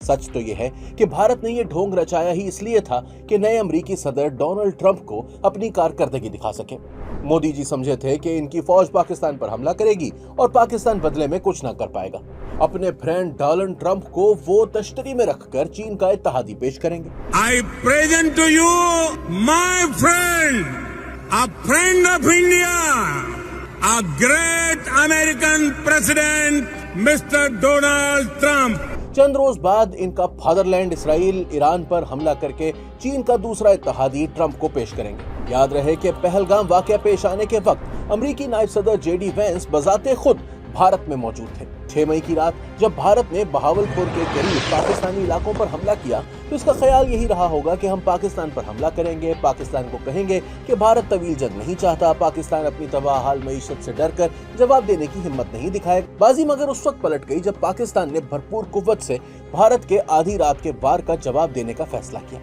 सच तो ये है कि भारत ने ये ढोंग रचाया ही इसलिए था कि नए अमेरिकी सदर डोनाल्ड ट्रंप को अपनी कारकर्दगी दिखा सके। मोदी जी समझे थे कि इनकी फौज पाकिस्तान पर हमला करेगी और पाकिस्तान बदले में कुछ ना कर पाएगा। अपने फ्रेंड डोनाल्ड ट्रंप को वो तश्तरी में रखकर चीन का इत्तेहादी पेश करेंगे। I present to you my friend, a friend of India, a great American president, Mr. Donald Trump. चंद रोज बाद इनका फादरलैंड इसराइल ईरान पर हमला करके चीन का दूसरा इत्तेहादी ट्रंप को पेश करेंगे। याद रहे कि पहलगाम वाकया पेश आने के वक्त अमेरिकी नायब सदर जेडी वेंस बजाते खुद भारत में मौजूद थे। 6 मई की रात जब भारत ने बहावलपुर के करीब पाकिस्तानी इलाकों पर हमला किया तो इसका ख्याल यही रहा होगा कि हम पाकिस्तान पर हमला करेंगे, पाकिस्तान को कहेंगे कि भारत तवील जंग नहीं चाहता, पाकिस्तान अपनी तबाह हाल मईशत से डरकर जवाब देने की हिम्मत नहीं दिखाएगा। बाजी मगर उस वक्त पलट गई जब पाकिस्तान ने भरपूर कुव्वत से भारत के आधी रात के वार का जवाब देने का फैसला किया।